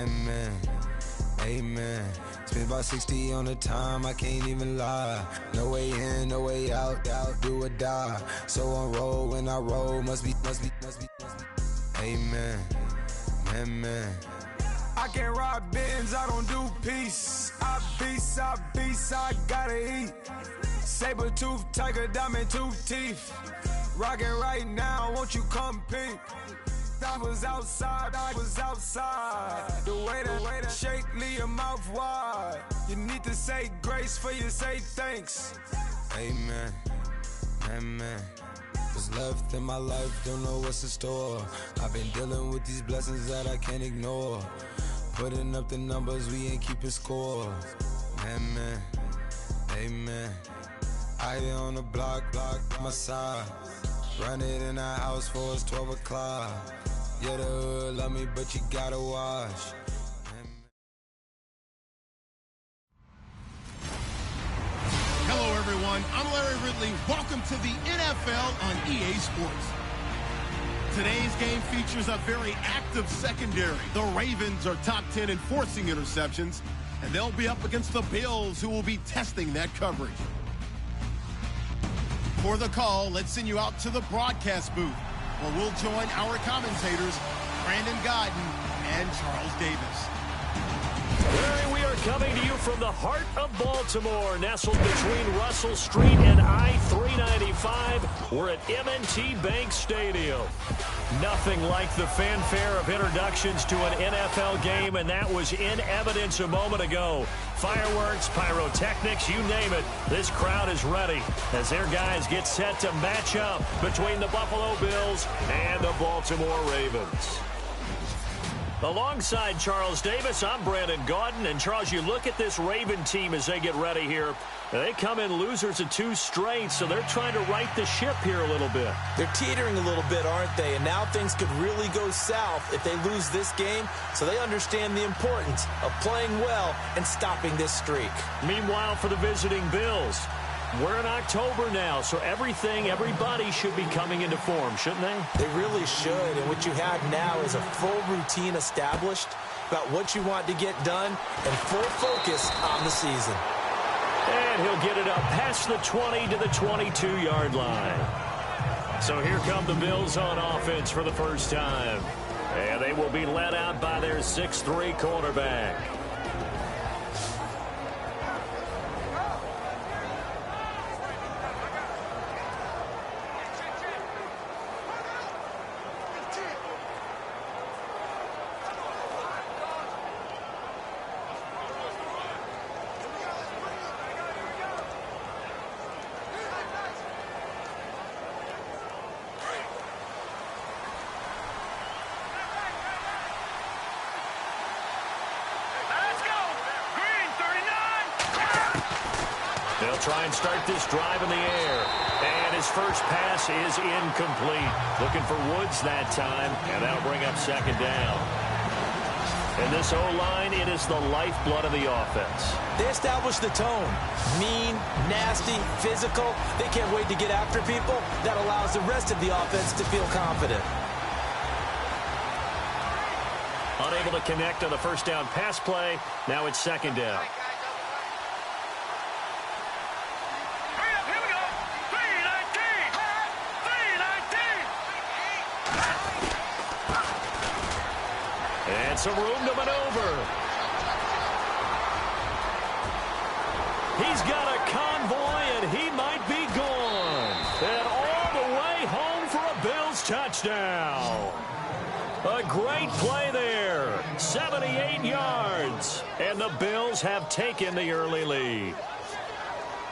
Amen. Amen. Spent about 60 on the time, I can't even lie. No way in, no way out, do or die. So on roll when I roll, must be. Amen. Amen. I can't ride Benz, I don't do peace. I beast, I gotta eat. Saber-tooth tiger, diamond tooth teeth. Rockin' right now, won't you come peep? I was outside. The way that shake, leave your mouth wide. You need to say grace for you say thanks. Amen, amen. What's left in my life, don't know what's in store. I've been dealing with these blessings that I can't ignore. Putting up the numbers, we ain't keeping score. Amen, amen. I on the block, my side. Run it in the house for it's 12 o'clock. Yeah, the hood love me, but you gotta watch. Hello, everyone. I'm Larry Ridley. Welcome to the NFL on EA Sports. Today's game features a very active secondary. The Ravens are top 10 in forcing interceptions, and they'll be up against the Bills, who will be testing that coverage. For the call, let's send you out to the broadcast booth, where we'll join our commentators, Brandon Godden and Charles Davis. Larry, we are coming to you from the heart of Baltimore, nestled between Russell Street and I-395. We're at M&T Bank Stadium. Nothing like the fanfare of introductions to an NFL game, and that was in evidence a moment ago. Fireworks, pyrotechnics, you name it. This crowd is ready as their guys get set to match up between the Buffalo Bills and the Baltimore Ravens. Alongside Charles Davis, I'm Brandon Gaudin. And, Charles, you look at this Raven team as they get ready here. They come in losers of 2 straight, so they're trying to right the ship here a little bit. They're teetering a little bit, aren't they? And now things could really go south if they lose this game, so they understand the importance of playing well and stopping this streak. Meanwhile, for the visiting Bills, we're in October now, so everybody should be coming into form, shouldn't they? They really should, and what you have now is a full routine established about what you want to get done and full focus on the season. And he'll get it up past the 20 to the 22-yard line. So here come the Bills on offense for the first time. And they will be led out by their 6'3" quarterback. They'll try and start this drive in the air. And his first pass is incomplete. Looking for Woods that time, and that'll bring up second down. In this O-line, it is the lifeblood of the offense. They establish the tone. Mean, nasty, physical. They can't wait to get after people. That allows the rest of the offense to feel confident. Unable to connect on the first down pass play. Now it's second down. And some room to maneuver. He's got a convoy, and he might be gone. And all the way home for a Bills touchdown. A great play there. 78 yards. And the Bills have taken the early lead.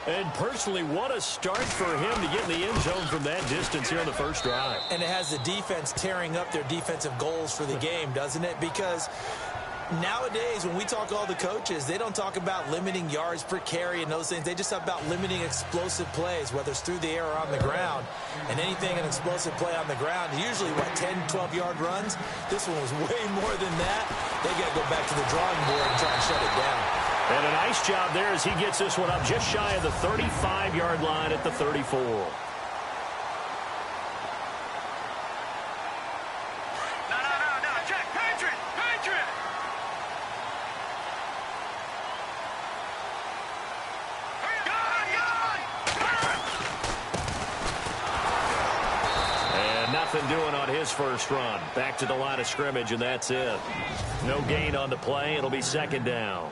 And personally, what a start for him to get in the end zone from that distance here in the first drive. And it has the defense tearing up their defensive goals for the game, doesn't it? Because nowadays, when we talk to all the coaches, they don't talk about limiting yards per carry and those things. They just talk about limiting explosive plays, whether it's through the air or on the ground. And anything an explosive play on the ground, usually, 10, 12-yard runs? This one was way more than that. They got to go back to the drawing board and try and shut it down. And a nice job there as he gets this one up just shy of the 35-yard line at the 34. No, check, Patriot! nothing doing on his first run. Back to the line of scrimmage, and that's it. No gain on the play. It'll be second down.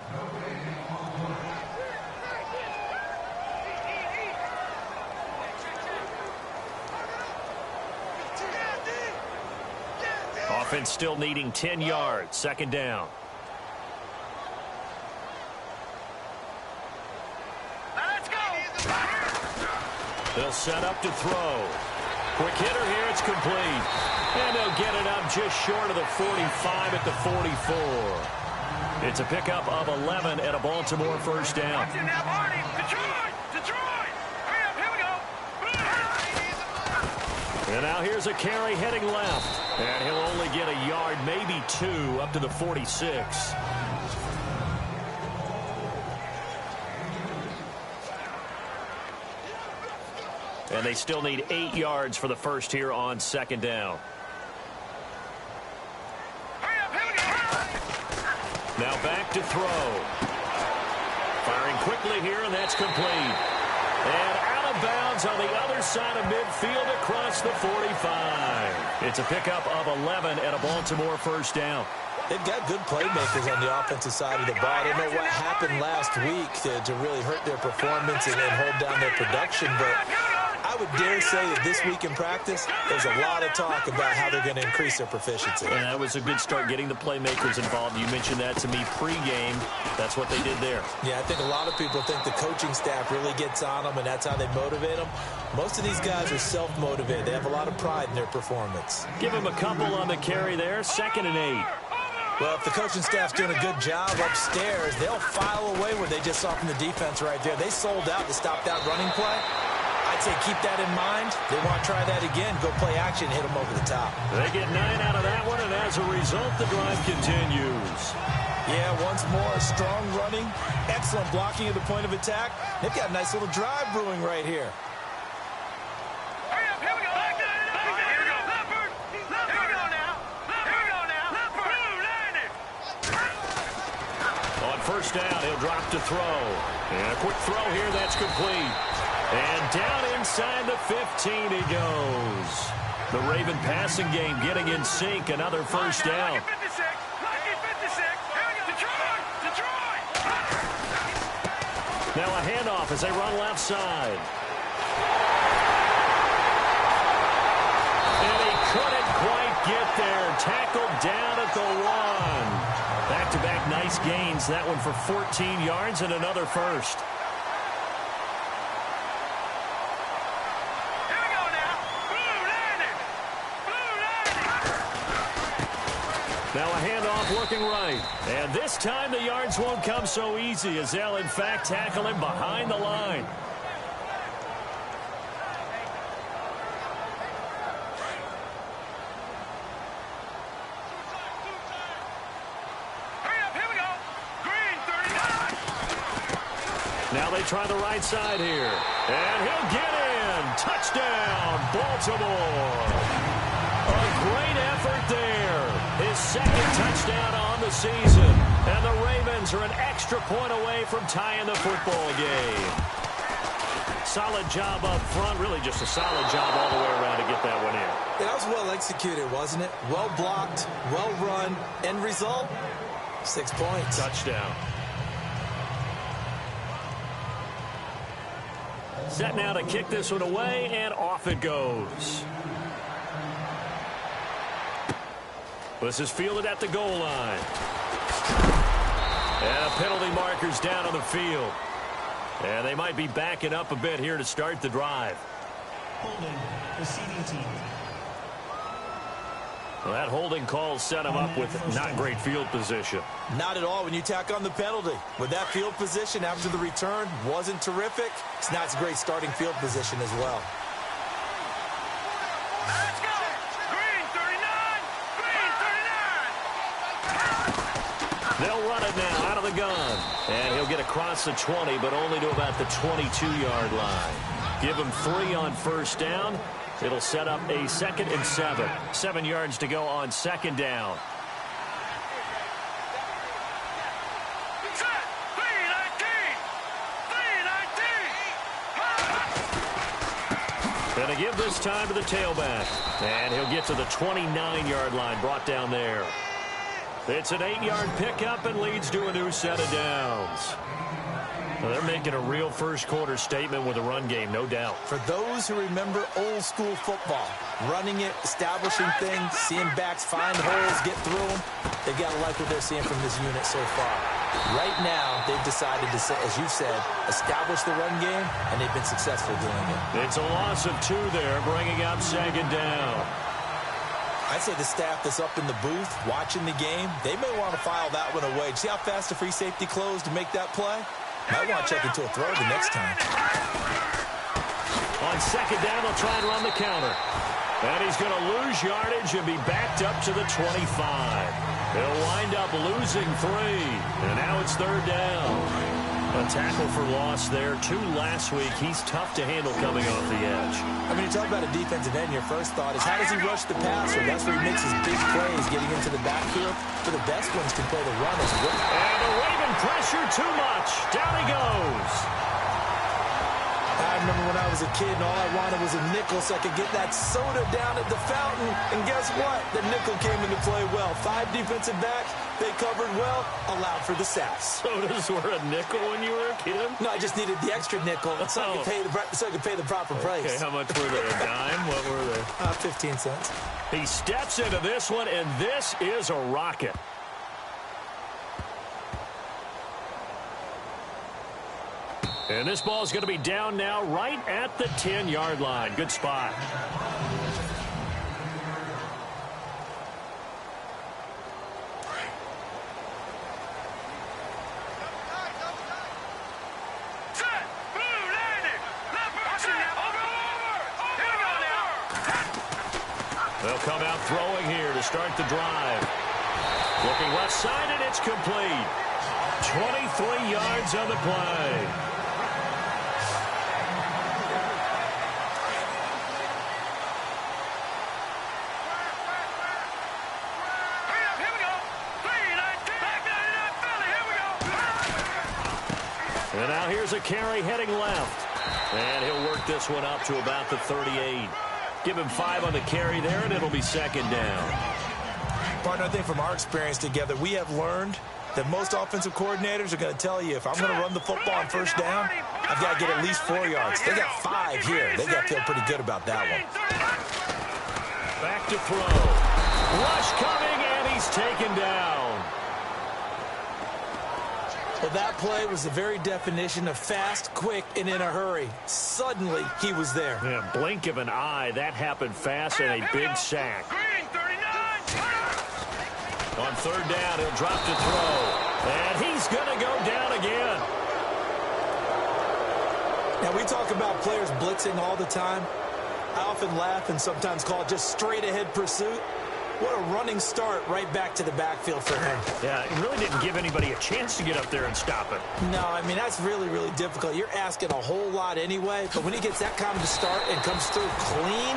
Offense still needing 10 yards. Second down. Let's go. They'll set up to throw. Quick hitter here. It's complete. And they'll get it up just short of the 45 at the 44. It's a pickup of 11 at a Baltimore first down. And now here's a carry heading left. And he'll only get a yard, maybe 2, up to the 46. And they still need 8 yards for the first here on second down. Now back to throw. Firing quickly here, and that's complete. And out of bounds on the other side of midfield across the 45. It's a pickup of 11 at a Baltimore first down. They've got good playmakers on the offensive side of the ball. I don't know what happened last week to really hurt their performance and hold down their production, but I would dare say that this week in practice, there's a lot of talk about how they're going to increase their proficiency. And that was a good start, getting the playmakers involved. You mentioned that to me pregame. That's what they did there. Yeah, I think a lot of people think the coaching staff really gets on them, and that's how they motivate them. Most of these guys are self-motivated. They have a lot of pride in their performance. Give them a couple on the carry there. 2nd and 8. Well, if the coaching staff's doing a good job upstairs, they'll file away what they just saw from the defense right there. They sold out to stop that running play. I'd say keep that in mind. They want to try that again. Go play action, hit them over the top. They get 9 out of that one, and as a result, the drive continues. Yeah, once more, strong running, excellent blocking at the point of attack. They've got a nice little drive brewing right here. On first down, he'll drop to throw. And a quick throw here, that's complete. And down inside the 15 he goes. The Raven passing game getting in sync. Another first down. Now a handoff as they run left side. And he couldn't quite get there. Tackled down at the 1. Back-to-back nice gains. That one for 14 yards and another first. Now a handoff working right. And this time the yards won't come so easy as they'll, in fact, tackle him behind the line. Now they try the right side here. And he'll get in. Touchdown, Baltimore. A great effort there. His 2nd touchdown on the season. And the Ravens are an extra point away from tying the football game. Solid job up front. Really just a solid job all the way around to get that one in. That was well executed, wasn't it? Well blocked, well run. End result, 6 points. Touchdown. Set now to kick this one away, and off it goes. This is fielded at the goal line. And a penalty marker's down on the field. And they might be backing up a bit here to start the drive. Holding, receiving team. Well, that holding call set him up with not great field position. Not at all when you tack on the penalty. With that field position after the return wasn't terrific. It's not a great starting field position as well. Let's go! Green 39! Green 39! They'll run it now out of the gun. And he'll get across the 20, but only to about the 22-yard line. Give him 3 on first down. It'll set up a 2nd and 7. 7 yards to go on second down. And Gonna give this time to the tailback. And he'll get to the 29-yard line, brought down there. It's an 8-yard pickup and leads to a new set of downs. Well, they're making a real first-quarter statement with a run game, no doubt. For those who remember old-school football, running it, establishing things, seeing backs find holes, get through them, they've got to like what they're seeing from this unit so far. Right now, they've decided to, as you said, establish the run game, and they've been successful doing it. It's a loss of 2 there, bringing up 2nd down. I'd say the staff that's up in the booth watching the game, they may want to file that one away. See how fast the free safety closed to make that play? Might want to check into a throw the next time. On 2nd down, they'll try and run the counter. And he's going to lose yardage and be backed up to the 25. He'll wind up losing 3. And now it's 3rd down. A tackle for loss there. 2 last week. He's tough to handle coming off the edge. I mean, you talk about a defensive end, your first thought is how does he rush the passer? That's where he makes his big plays, getting into the backfield. But the best ones can play the run as well. And the Raven pressure too much. Down he goes. I remember when I was a kid and all I wanted was a nickel so I could get that soda down at the fountain. And guess what? The nickel came into play well. 5 defensive backs, they covered well, allowed for the sacks. Sodas were a nickel when you were a kid? No, I just needed the extra nickel so I could pay the proper price. Okay, how much were they? A dime? What were they? 15 cents. He steps into this one, and this is a rocket. And this ball is going to be down now right at the 10-yard line. Good spot. Set. Blue landing. Left option. Over. Here we go now. They'll come out throwing here to start the drive. Looking left side, and it's complete. 23 yards on the play. And now here's a carry heading left. And he'll work this one up to about the 38. Give him 5 on the carry there, and it'll be 2nd down. Partner, I think from our experience together, we have learned that most offensive coordinators are going to tell you, if I'm going to run the football on 1st down, I've got to get at least 4 yards. They got 5 here. They got to feel pretty good about that one. Back to throw. Rush coming, and he's taken down. Well, that play was the very definition of fast, quick, and in a hurry. Suddenly, he was there. Yeah, blink of an eye. That happened fast and a big sack. Green 39. On 3rd down, he'll drop to throw. And he's going to go down again. Now, we talk about players blitzing all the time. I often laugh and sometimes call it just straight-ahead pursuit. What a running start right back to the backfield for him. Yeah, it really didn't give anybody a chance to get up there and stop it. No, I mean, that's really, really difficult. You're asking a whole lot anyway, but when he gets that kind of a start and comes through clean,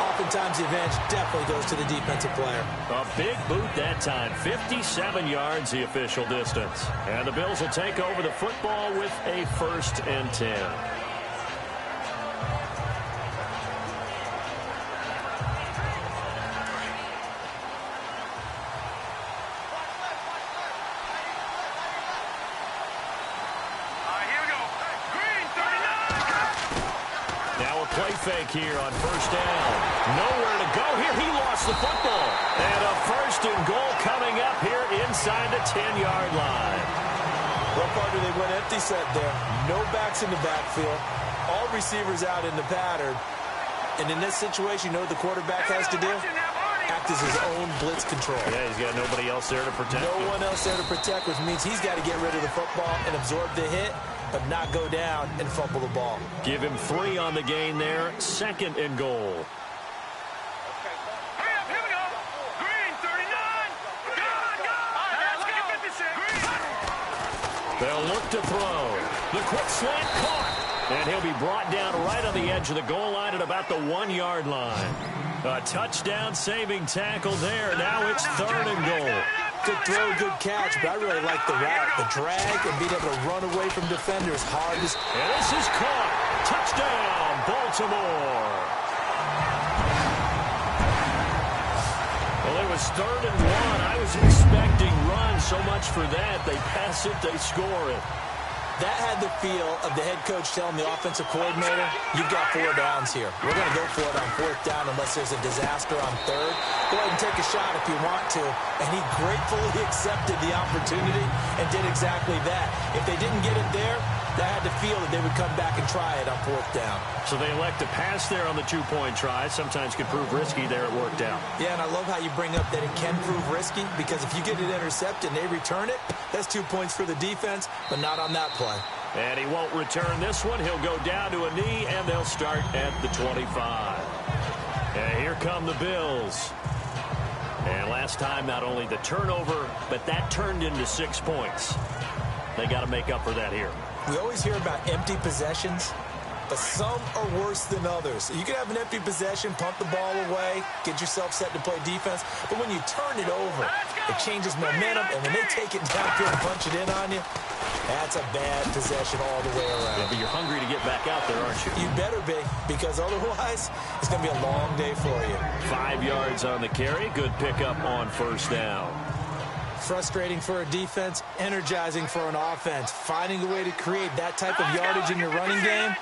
oftentimes the advantage definitely goes to the defensive player. A big boot that time. 57 yards the official distance. And the Bills will take over the football with a 1st and 10. Play fake here on 1st down. Nowhere to go here. He lost the football. And a 1st and goal coming up here inside the 10-yard line. Well, partner, they went empty set there. No backs in the backfield. All receivers out in the pattern. And in this situation, you know what the quarterback has to do? Act as his own blitz control. Yeah, he's got nobody else there to protect him. No one else there to protect, which means he's got to get rid of the football and absorb the hit, but not go down and fumble the ball. Give him 3 on the gain there. 2nd and goal. Here we go. Green 39. Go. Let's go. 56. They'll look to throw. The quick slant caught. And he'll be brought down right on the edge of the goal line at about the 1-yard line. A touchdown-saving tackle there. Now it's 3rd and goal. Good throw, good catch, but I really like the route, the drag, and being able to run away from defenders hard. And this is caught. Touchdown, Baltimore. Well, it was 3rd and 1. I was expecting runs. So much for that. They pass it, they score it. That had the feel of the head coach telling the offensive coordinator, you've got 4 downs here. We're going to go for it on 4th down unless there's a disaster on 3rd. Go ahead and take a shot if you want to. And he gratefully accepted the opportunity and did exactly that. If they didn't get it there, that had the feel that they would come back and try it on 4th down. So they elect to pass there on the 2-point try. Sometimes could prove risky. There it worked out. Yeah, and I love how you bring up that it can prove risky, because if you get it intercepted and they return it, that's 2 points for the defense, but not on that play. And he won't return this one. He'll go down to a knee, and they'll start at the 25. And here come the Bills. And last time, not only the turnover, but that turned into 6 points. They got to make up for that here. We always hear about empty possessions, but some are worse than others. You can have an empty possession, pump the ball away, get yourself set to play defense, but when you turn it over, it changes momentum, and when they take it down here and punch it in on you, that's a bad possession all the way around. Yeah, but you're hungry to get back out there, aren't you? You better be, because otherwise, it's going to be a long day for you. 5 yards on the carry. Good pickup on 1st down. Frustrating for a defense, energizing for an offense. Finding a way to create that type of yardage in your running game,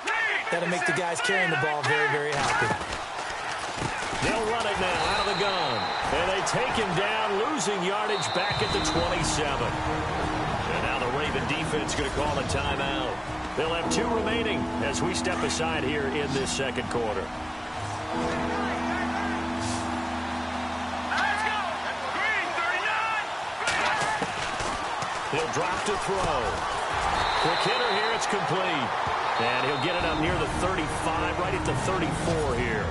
that'll make the guys carrying the ball very, very happy. They'll run it now out of the gun. And they take him down, losing yardage back at the 27. And now the Raven defense going to call a timeout. They'll have 2 remaining as we step aside here in this 2nd quarter. He'll drop to throw. Quick hitter here, it's complete. And he'll get it up near the 35, right at the 34 here.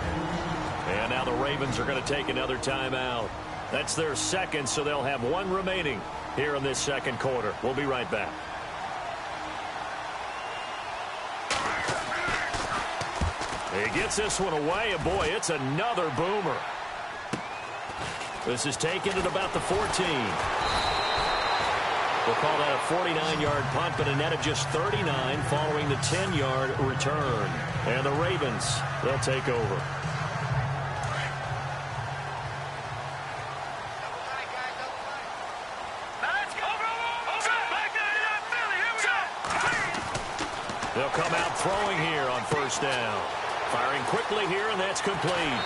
And now the Ravens are going to take another timeout. That's their 2nd, so they'll have 1 remaining here in this 2nd quarter. We'll be right back. He gets this one away, and boy, it's another boomer. This is taken at about the 14. We'll call that a 49-yard punt, but a net of just 39 following the 10-yard return. And the Ravens, they'll take over. They'll come out throwing here on 1st down. Firing quickly here, and that's complete.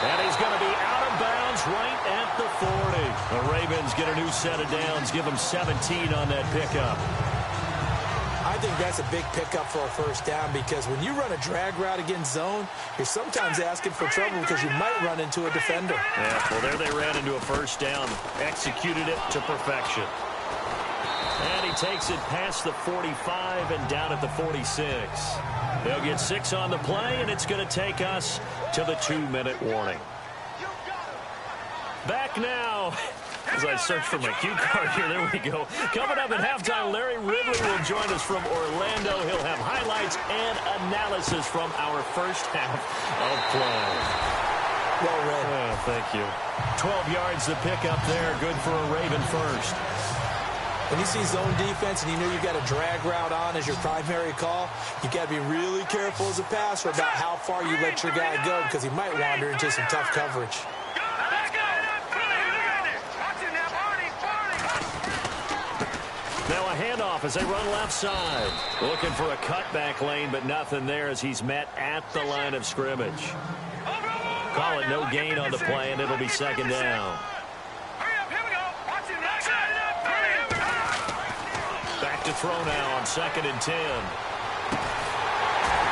And he's going to be out of bounds right at the 40. The Ravens get a new set of downs, give them 17 on that pickup. I think that's a big pickup for a 1st down, because when you run a drag route against zone, you're sometimes asking for trouble because you might run into a defender. Yeah, well, there they ran into a 1st down, executed it to perfection. And he takes it past the 45 and down at the 46. They'll get 6 on the play, and it's going to take us to the 2-minute warning. Back now. As I search for my cue card here, there we go. Coming up at halftime, Larry Ridley will join us from Orlando. He'll have highlights and analysis from our first half of play. Well read. Oh, thank you. 12 yards to pick up there. Good for a Raven first. When you see zone defense and you know you've got a drag route on as your primary call, you've got to be really careful as a passer about how far you let your guy go, because he might wander into some tough coverage. Now a handoff as they run left side. Looking for a cutback lane, but nothing there as he's met at the line of scrimmage. Call it no gain on the play, and it'll be 2nd down. Back to throw now on 2nd and 10.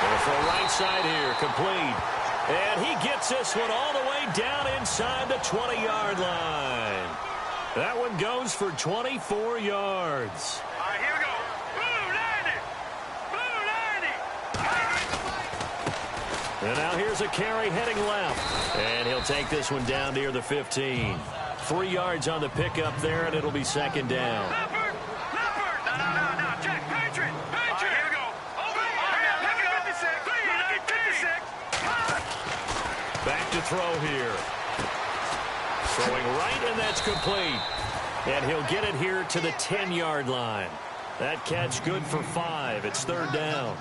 Going to throw right side here, complete. And he gets this one all the way down inside the 20-yard line. That one goes for 24 yards. All right, here we go. Blue 90. And now here's a carry heading left. And he'll take this one down near the 15. 3 yards on the pickup there, and it'll be 2nd down. Leopard. No. Jack, Patriot. All right, here we go. Over. Pick it up. 56. Back to throw here. Throwing right, and that's complete. And he'll get it here to the 10-yard line. That catch good for 5. It's 3rd down.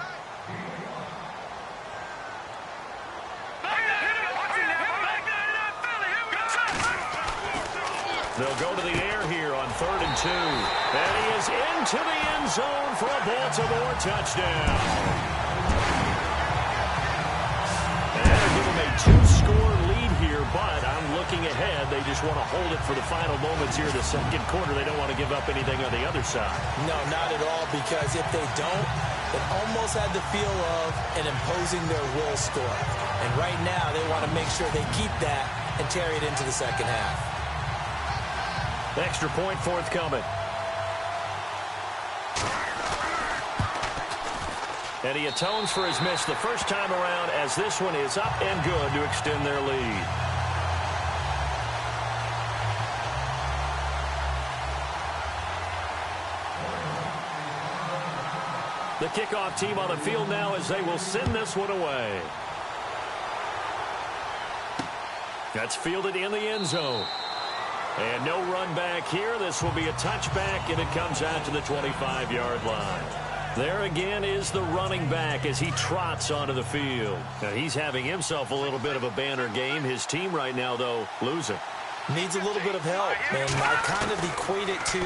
They'll go to the air here on 3rd and 2. And he is into the end zone for a Baltimore touchdown. And that'll give them a 2-score lead here, but I'm looking ahead. They just want to hold it for the final moments here in the second quarter. They don't want to give up anything on the other side. No, not at all, because if they don't, it almost had the feel of an imposing their will score. And right now, they want to make sure they keep that and carry it into the second half. Extra point forthcoming. And he atones for his miss the first time around, as this one is up and good to extend their lead. The kickoff team on the field now as they will send this one away. That's fielded in the end zone. And no run back here. This will be a touchback, and it comes out to the 25-yard line. There again is the running back as he trots onto the field. Now, he's having himself a little bit of a banner game. His team right now, though, losing. Needs a little bit of help, and I kind of equate it to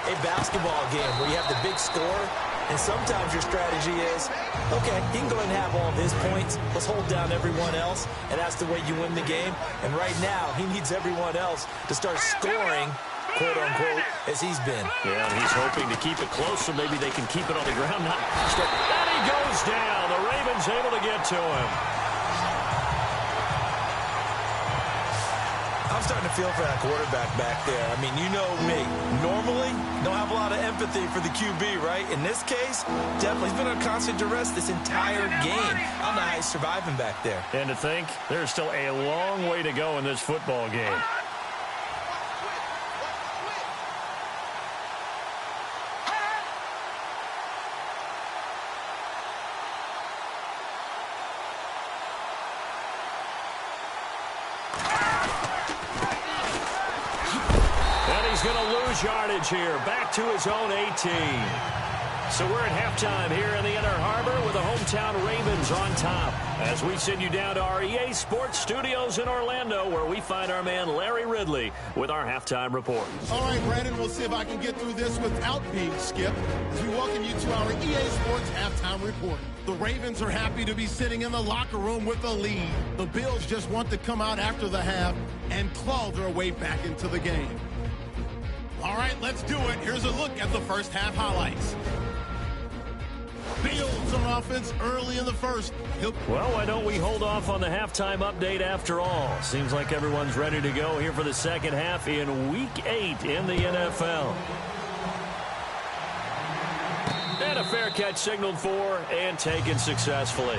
a basketball game where you have the big score, and sometimes your strategy is, okay, he can go ahead and have all of his points. Let's hold down everyone else, and that's the way you win the game. And right now, he needs everyone else to start scoring, quote-unquote, as he's been. Yeah, and he's hoping to keep it close so maybe they can keep it on the ground. And he goes down. The Ravens able to get to him. I'm starting to feel for that quarterback back there. I mean, you know me. Normally, don't have a lot of empathy for the QB, right? In this case, definitely. He's been on constant duress this entire game. I don't know how he's surviving back there. And to think, there's still a long way to go in this football game. Going to lose yardage here. Back to his own 18. So we're at halftime here in the Inner Harbor with the hometown Ravens on top. As we send you down to our EA Sports Studios in Orlando, where we find our man Larry Ridley with our halftime report. All right, Brandon, we'll see if I can get through this without being skipped as we welcome you to our EA Sports halftime report. The Ravens are happy to be sitting in the locker room with a lead. The Bills just want to come out after the half and claw their way back into the game. All right, let's do it. Here's a look at the first half highlights. Bills on offense early in the first. Well, why don't we hold off on the halftime update after all? Seems like everyone's ready to go here for the second half in Week 8 in the NFL. And a fair catch signaled for and taken successfully.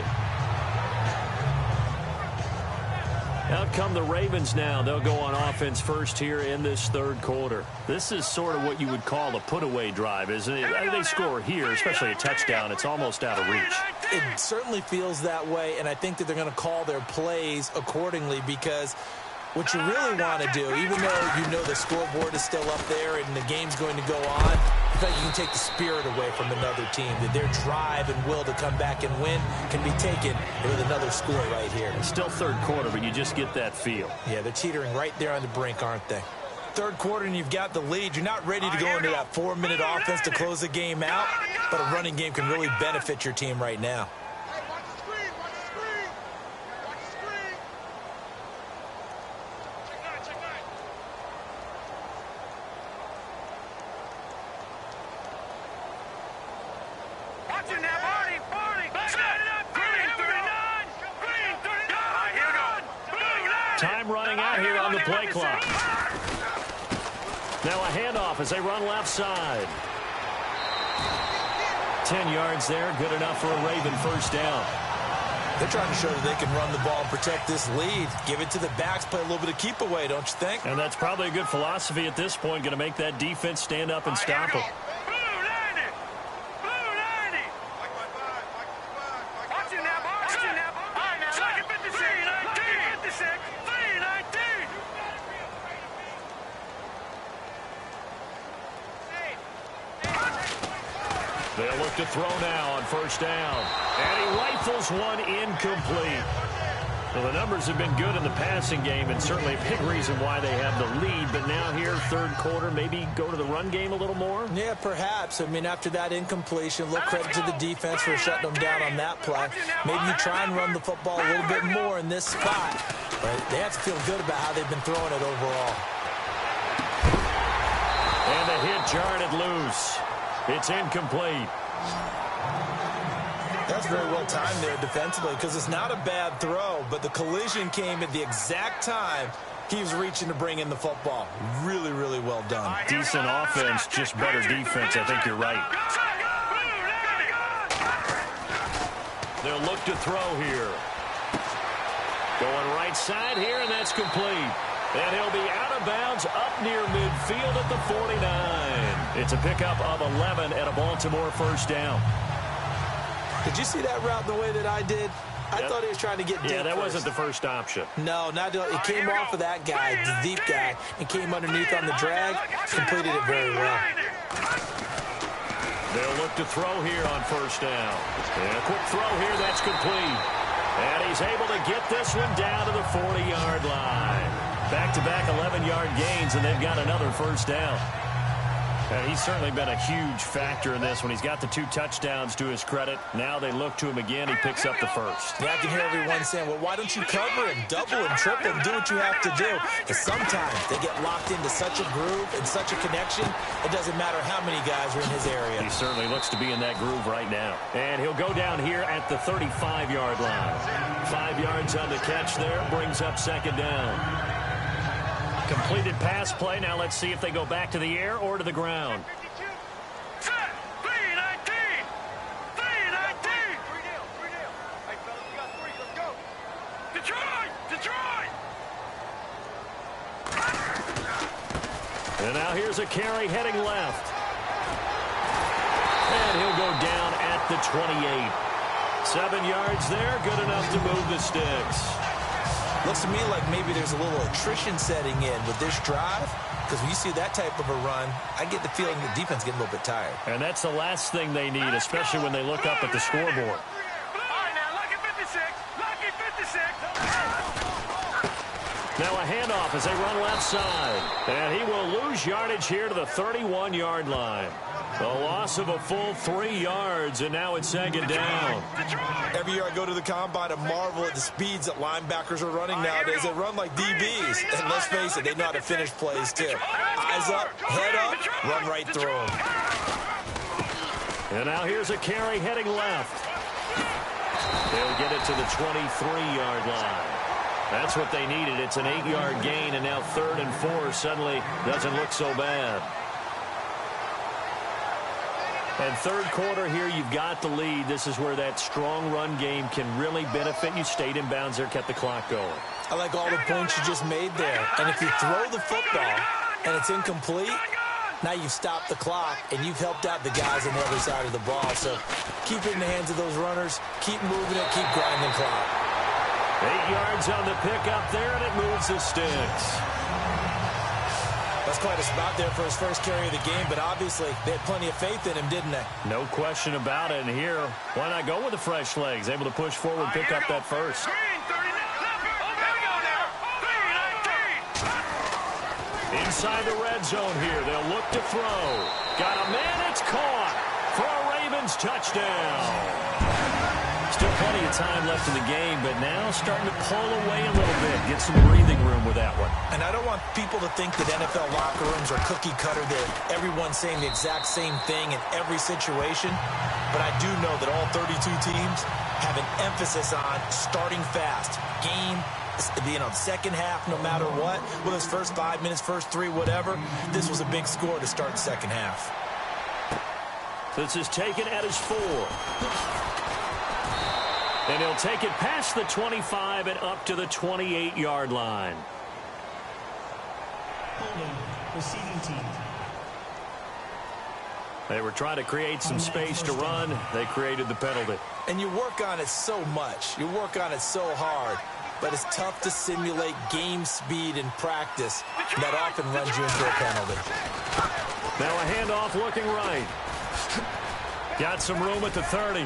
Out come the Ravens now. They'll go on offense first here in this third quarter. This is sort of what you would call a put-away drive, isn't it? They score here, especially a touchdown. It's almost out of reach. It certainly feels that way, and I think that they're going to call their plays accordingly, because what you really want to do, even though you know the scoreboard is still up there and the game's going to go on, I think you can take the spirit away from another team, that their drive and will to come back and win can be taken with another score right here. It's still third quarter, but you just get that feel. Yeah, they're teetering right there on the brink, aren't they? Third quarter and you've got the lead. You're not ready to go into that 4-minute offense to close the game out, but a running game can really benefit your team right now. Time running out here on the play clock. Now a handoff as they run left side. 10 yards there, good enough for a Raven first down. They're trying to show that they can run the ball and protect this lead. Give it to the backs, play a little bit of keep away, don't you think? And that's probably a good philosophy at this point, going to make that defense stand up and stop them. They'll look to throw now on first down. And he rifles one incomplete. Well, the numbers have been good in the passing game, and certainly a big reason why they have the lead. But now here, third quarter, maybe go to the run game a little more? Yeah, perhaps. I mean, after that incompletion, a little credit to the defense for shutting them down on that play. Maybe you try and run the football a little bit more in this spot. But they have to feel good about how they've been throwing it overall. And the hit jarred it loose. It's incomplete. That's very well timed there defensively because it's not a bad throw, but the collision came at the exact time he was reaching to bring in the football. Really, really well done. Decent offense, just better defense. I think you're right. They'll look to throw here. Going right side here, and that's complete. And he'll be out of bounds up near midfield at the 49. It's a pickup of 11 and a Baltimore first down. Did you see that route the way that I did? I thought he was trying to get deep. Yeah, that first. wasn't the first option. No, it came off of that guy, the deep guy, and came underneath on the drag. Completed it very well. They'll look to throw here on first down. And a quick throw here, that's complete. And he's able to get this one down to the 40-yard line. Back-to-back 11-yard gains, and they've got another first down. And he's certainly been a huge factor in this when he's got the 2 touchdowns to his credit. Now they look to him again. He picks up the first. Yeah, I can hear everyone saying, well, why don't you cover him, double him, triple him, do what you have to do. But sometimes they get locked into such a groove and such a connection, it doesn't matter how many guys are in his area. He certainly looks to be in that groove right now. And he'll go down here at the 35-yard line. 5 yards on the catch there, brings up second down. Completed pass play. Now let's see if they go back to the air or to the ground. And now here's a carry heading left. And he'll go down at the 28. 7 yards there, good enough to move the sticks. Looks to me like maybe there's a little attrition setting in with this drive, because when you see that type of a run, I get the feeling the defense getting a little bit tired. And that's the last thing they need, especially when they look up at the scoreboard. All right, now, lucky 56. Lucky 56. Now a handoff as they run left side. And he will lose yardage here to the 31-yard line. A loss of a full 3 yards, and now it's second down. Every year I go to the combine and marvel at the speeds that linebackers are running nowadays. They run like DBs. And let's face it, they know how to finish plays too. Eyes up, head up, run right through them. And now here's a carry heading left. They'll get it to the 23-yard line. That's what they needed. It's an 8-yard gain, and now 3rd and 4 suddenly doesn't look so bad. And third quarter here, you've got the lead. This is where that strong run game can really benefit you. Stayed in bounds there, kept the clock going. I like all the points you just made there. And if you throw the football and it's incomplete, now you've stopped the clock and you've helped out the guys on the other side of the ball. So keep it in the hands of those runners. Keep moving it. Keep grinding the clock. 8 yards on the pickup there, and it moves the sticks. That's quite a spot there for his first carry of the game, but obviously they had plenty of faith in him, didn't they? No question about it. And here, why not go with the fresh legs? Able to push forward, pick up that first. Inside the red zone here, they'll look to throw. Got a man, it's caught for a Ravens touchdown. Still plenty of time left in the game, but now starting to pull away a little bit. Get some breathing room with that one. And I don't want people to think that NFL locker rooms are cookie cutter, that everyone's saying the exact same thing in every situation. But I do know that all 32 teams have an emphasis on starting fast. Game, second half, no matter what. Whether it's first 5 minutes, first 3, whatever. This was a big score to start the second half. This is taken at his 4. And he'll take it past the 25 and up to the 28-yard line. Holding, receiving team. They were trying to create some space to run. They created the penalty. And you work on it so much. You work on it so hard. But it's tough to simulate game speed in practice. That often runs you into a penalty. Now a handoff looking right. Got some room at the 30.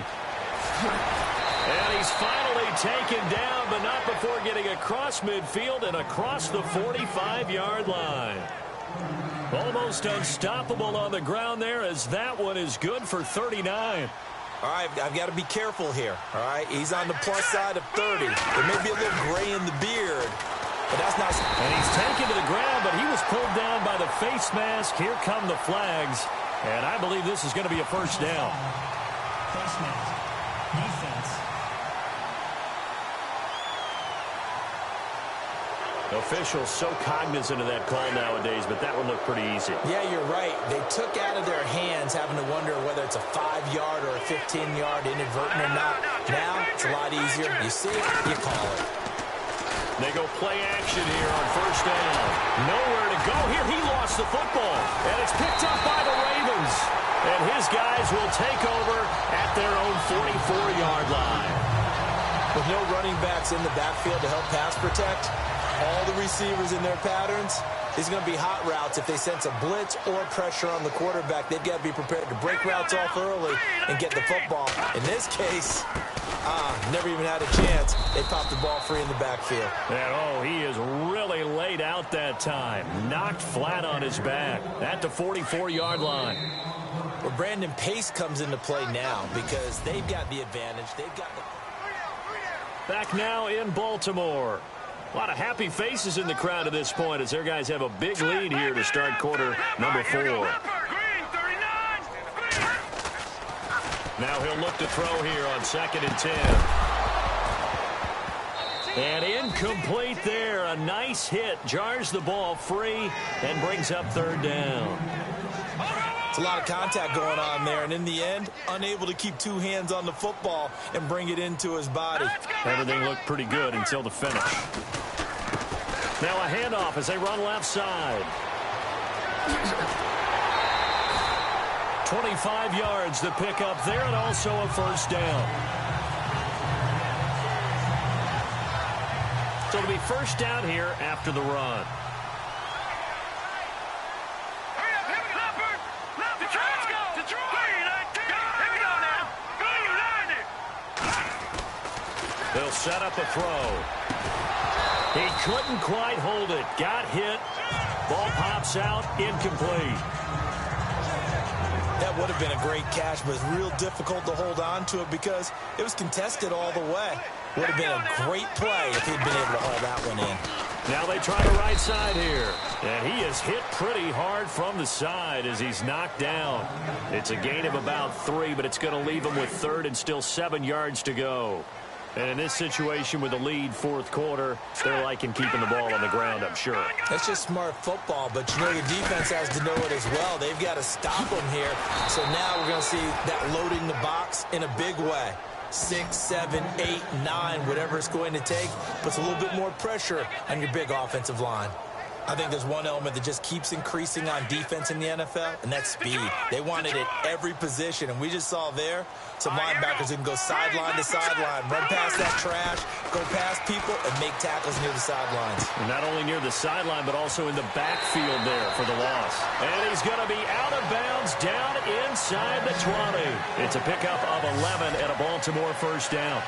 And he's finally taken down, but not before getting across midfield and across the 45-yard line. Almost unstoppable on the ground there, as that one is good for 39. All right, I've got to be careful here, all right? He's on the plus side of 30. There may be a little gray in the beard, but that's not... And he's taken to the ground, but he was pulled down by the face mask. Here come the flags, and I believe this is going to be a first down. Face mask. Defense. Officials so cognizant of that call nowadays, but that one looked pretty easy. Yeah, you're right. They took out of their hands having to wonder whether it's a 5-yard or a 15-yard inadvertent or not. Now, it's a lot easier. You see it, you call it. They go play action here on first down. Nowhere to go here. He lost the football, and it's picked up by the Ravens. And his guys will take over at their own 44-yard line. With no running backs in the backfield to help pass protect, all the receivers in their patterns, these are going to be hot routes. If they sense a blitz or pressure on the quarterback, they've got to be prepared to break routes off early and get the football. In this case, never even had a chance. They popped the ball free in the backfield. And, he is really laid out that time. Knocked flat on his back at the 44-yard line. Well, Brandon Pace comes into play now because they've got the advantage. They've got the... Back now in Baltimore. A lot of happy faces in the crowd at this point as their guys have a big lead here to start quarter number 4. Now he'll look to throw here on 2nd and 10. And incomplete there. A nice hit. Jars the ball free and brings up 3rd down. It's a lot of contact going on there, and in the end, unable to keep 2 hands on the football and bring it into his body. Everything looked pretty good until the finish. Now a handoff as they run left side. 25 yards to pick up there, and also a first down. So it'll be first down here after the run. They'll set up a throw. He couldn't quite hold it. Got hit. Ball pops out. Incomplete. That would have been a great catch, but it's real difficult to hold on to it because it was contested all the way. Would have been a great play if he'd been able to haul that one in. Now they try the right side here. And he is hit pretty hard from the side as he's knocked down. It's a gain of about 3, but it's going to leave him with 3rd and still 7 yards to go. And in this situation with the lead 4th quarter, they're liking keeping the ball on the ground, I'm sure. That's just smart football, but you know the defense has to know it as well. They've got to stop them here. So now we're going to see that loading the box in a big way. 6, 7, 8, 9, whatever it's going to take, puts a little bit more pressure on your big offensive line. I think there's one element that just keeps increasing on defense in the NFL, and that's speed. They want it at every position, and we just saw there some linebackers who can go sideline to sideline, run past that trash, go past people, and make tackles near the sidelines. Not only near the sideline, but also in the backfield there for the loss. And he's going to be out of bounds down inside the 20. It's a pickup of 11 and a Baltimore first down.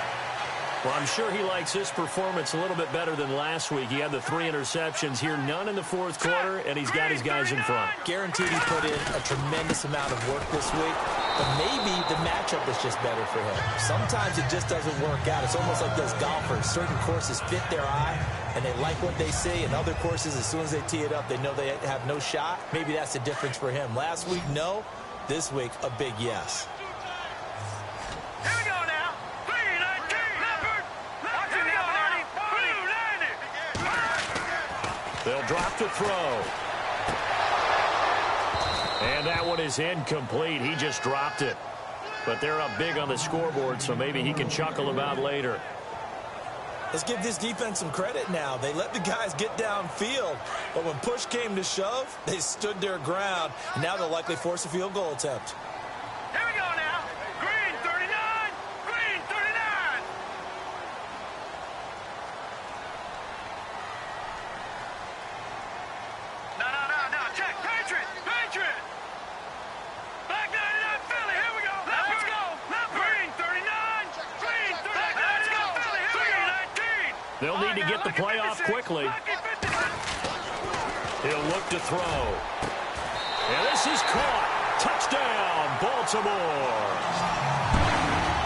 Well, I'm sure he likes this performance a little bit better than last week. He had the 3 interceptions here, none in the 4th quarter, and he's got his guys in front. Guaranteed he put in a tremendous amount of work this week, but maybe the matchup is just better for him. Sometimes it just doesn't work out. It's almost like those golfers. Certain courses fit their eye, and they like what they see, and other courses, as soon as they tee it up, they know they have no shot. Maybe that's the difference for him. Last week, no. This week, a big yes. Here we go now. They'll drop to throw. And that one is incomplete. He just dropped it. But they're up big on the scoreboard, so maybe he can chuckle about later. Let's give this defense some credit now. They let the guys get downfield, but when push came to shove, they stood their ground. Now they'll likely force a field goal attempt. Here we go now. Green 39. Green 39. No. Check. Patriot. Black 99 Philly. Here we go. Let's go. Green 39. Green 39. They'll need to get the play off quickly. He'll look to throw. And this is caught. Touchdown, Baltimore.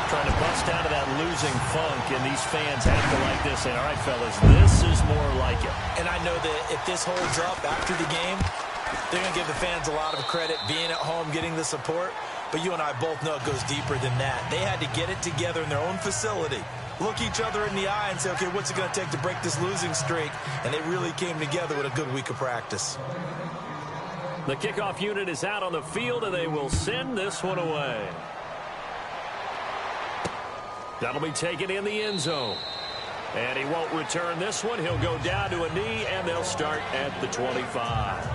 Trying to bust out of that losing funk, and these fans have to like this. And all right, fellas, this is more like it. And I know that if this holds up after the game, they're going to give the fans a lot of credit being at home, getting the support. But you and I both know it goes deeper than that. They had to get it together in their own facility, look each other in the eye and say, okay, what's it going to take to break this losing streak? And they really came together with a good week of practice. The kickoff unit is out on the field, and they will send this one away. That'll be taken in the end zone. And he won't return this one. He'll go down to a knee, and they'll start at the 25.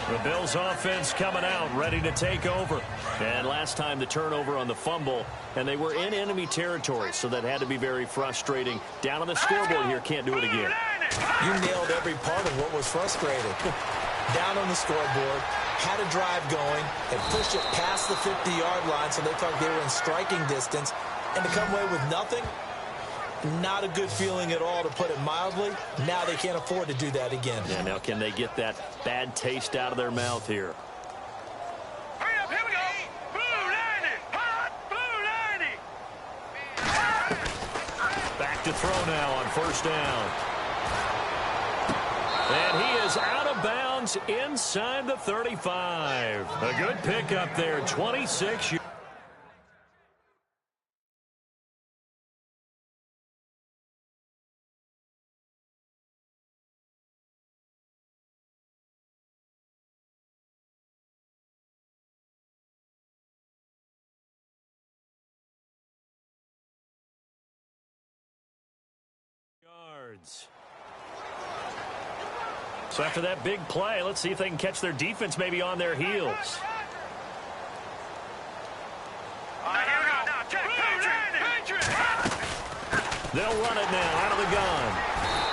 The Bills offense coming out, ready to take over. And last time the turnover on the fumble, and they were in enemy territory, so that had to be very frustrating. Down on the scoreboard here, can't do it again. You nailed every part of what was frustrating. Down on the scoreboard, had a drive going, and pushed it past the 50-yard line so they thought they were in striking distance, and to come away with nothing, not a good feeling at all, to put it mildly. Now they can't afford to do that again. Yeah, now can they get that bad taste out of their mouth here? Hurry up, here we go. Blue 90. Hot blue 90. Back to throw now on first down. And he is out of bounds inside the 35. A good pickup there, 26 yards. So after that big play, let's see if they can catch their defense maybe on their heels. They'll run it now out of the gun.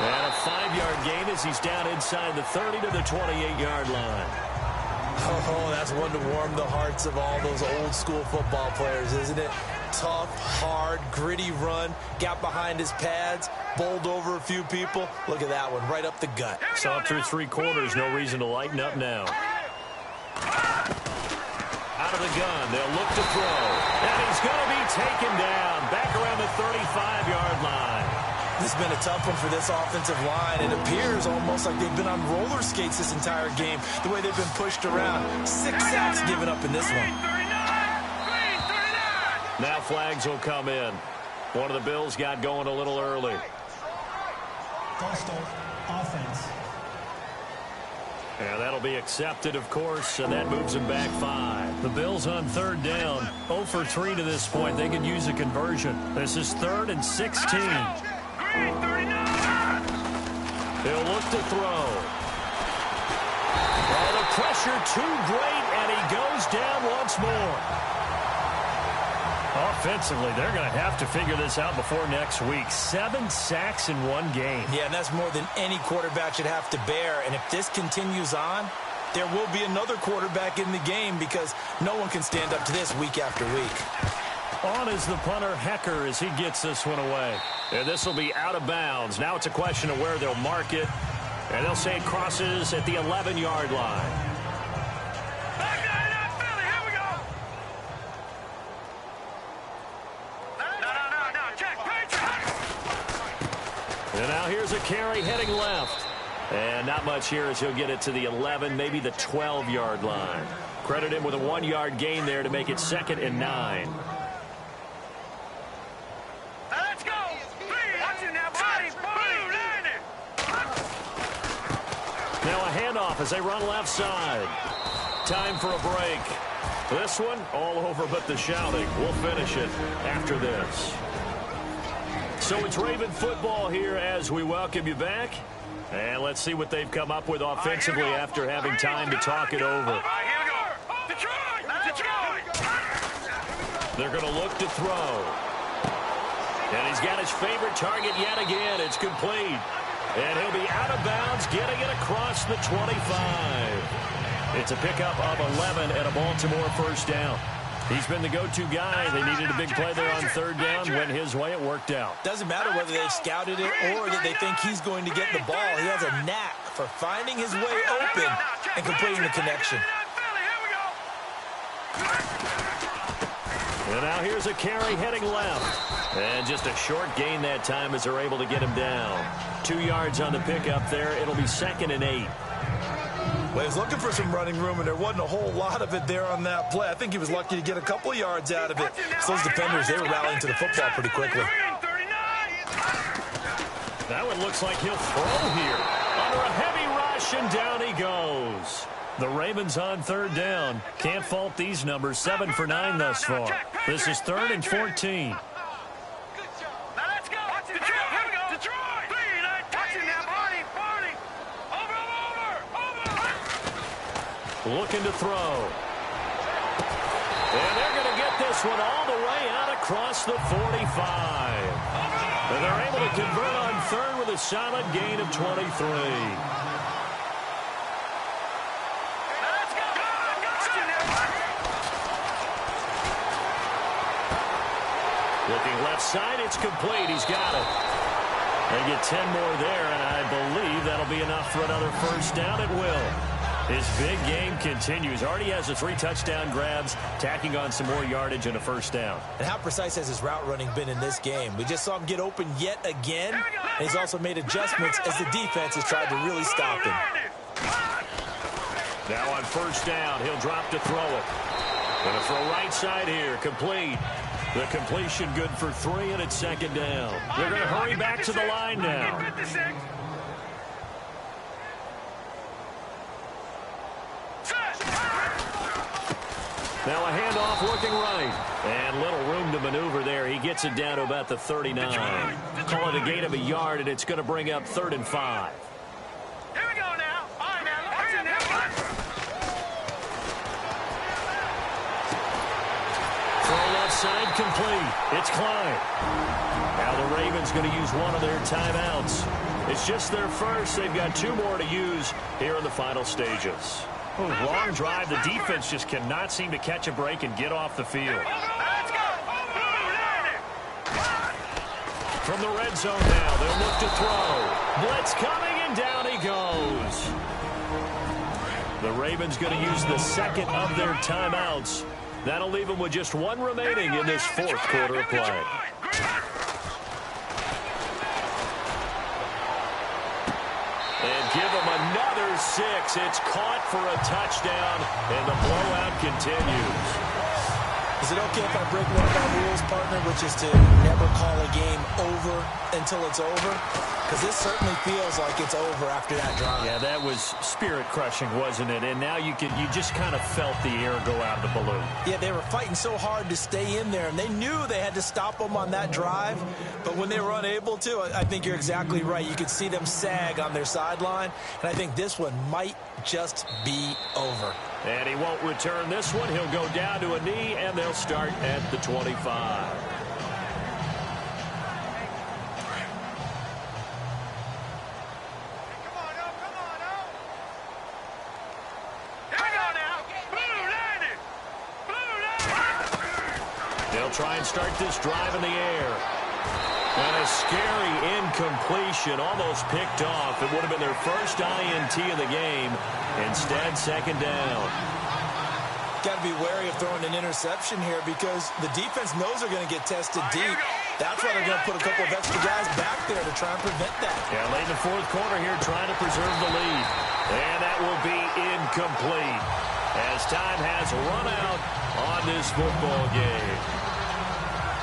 And a 5-yard gain as he's down inside the 30 to the 28-yard line. Oh, that's one to warm the hearts of all those old school football players, isn't it? Tough, hard, gritty run, got behind his pads, bowled over a few people. Look at that one, right up the gut. Saw it through 3 quarters, no reason to lighten up now. Out of the gun, they'll look to throw. And he's going to be taken down, back around the 35-yard line. This has been a tough one for this offensive line. It appears almost like they've been on roller skates this entire game, the way they've been pushed around. 6 sacks given up in this one. Now flags will come in. One of the Bills got going a little early. Coastal offense. And that'll be accepted, of course, and that moves them back 5. The Bills on third down, 0 for 3 to this point. They could use a conversion. This is 3rd and 16. He'll look to throw. Oh, the pressure too great, and he goes down once more. Offensively, they're going to have to figure this out before next week. 7 sacks in one game. Yeah, and that's more than any quarterback should have to bear. And if this continues on, there will be another quarterback in the game because no one can stand up to this week after week. On is the punter, Hecker, as he gets this one away. And this will be out of bounds. Now it's a question of where they'll mark it. And they'll say it crosses at the 11-yard line. And now here's a carry heading left. And not much here as he'll get it to the 11, maybe the 12-yard line. Credit him with a 1-yard gain there to make it 2nd and 9. Let's go. Watch it now, buddy. Now a handoff as they run left side. Time for a break. This one all over but the shouting. We'll finish it after this. So it's Raven football here as we welcome you back. And let's see what they've come up with offensively after having time to talk it over. They're going to look to throw. And he's got his favorite target yet again. It's complete. And he'll be out of bounds, getting it across the 25. It's a pickup of 11 and a Baltimore first down. He's been the go-to guy. They needed a big play there on third down. Went his way. It worked out. Doesn't matter whether they've scouted it or that they think he's going to get the ball. He has a knack for finding his way open and completing the connection. And now here's a carry heading left. And just a short gain that time as they're able to get him down. 2 yards on the pickup there. It'll be 2nd and 8. Well, he was looking for some running room, and there wasn't a whole lot of it there on that play. I think he was lucky to get a couple yards out of it. So those defenders, they were rallying to the football pretty quickly. That one looks like he'll throw here. Under a heavy rush, and down he goes. The Ravens on third down. Can't fault these numbers. 7 for 9 thus far. This is 3rd and 14. Looking to throw. And they're going to get this one all the way out across the 45. And they're able to convert on 3rd with a solid gain of 23. Looking left side, it's complete. He's got it. They get 10 more there, and I believe that'll be enough for another first down. It will. His big game continues. Already has the 3 touchdown grabs, tacking on some more yardage and a first down. And how precise has his route running been in this game? We just saw him get open yet again. And he's also made adjustments as the defense has tried to really stop him. Now on first down, he'll drop to throw it. Going to throw right side here, complete. The completion good for 3, and it's 2nd down. They're going to hurry back to the line now. Now a handoff looking right. And little room to maneuver there. He gets it down to about the 39. Call it a gain of a yard, and it's going to bring up 3rd and 5. Here we go now. All right, now. Throw left side complete. It's Klein. Now the Ravens going to use one of their timeouts. It's just their first. They've got 2 more to use here in the final stages. Long drive. The defense just cannot seem to catch a break and get off the field. From the red zone now, they'll look to throw. Blitz coming, and down he goes. The Ravens going to use the 2nd of their timeouts. That'll leave them with just 1 remaining in this 4th quarter of play. And give them another 6. It's caught for a touchdown, and the blowout continues. Is it okay if I break one of our rules, partner, which is to never call a game over until it's over? Because this certainly feels like it's over after that drive. Yeah, that was spirit-crushing, wasn't it? And now you just kind of felt the air go out of the balloon. Yeah, they were fighting so hard to stay in there, and they knew they had to stop them on that drive. But when they were unable to, I think you're exactly right. You could see them sag on their sideline, and I think this one might just be over. And he won't return this one. He'll go down to a knee, and they'll start at the 25. They'll try and start this drive in the air. And a scary incompletion, almost picked off. It would have been their first INT of the game. Instead, 2nd down. Got to be wary of throwing an interception here because the defense knows they're going to get tested deep. That's why they're going to put a couple of extra guys back there to try and prevent that. Yeah, late in the 4th quarter here, trying to preserve the lead. And that will be incomplete as time has run out on this football game.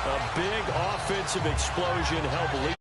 A big offensive explosion helped lead.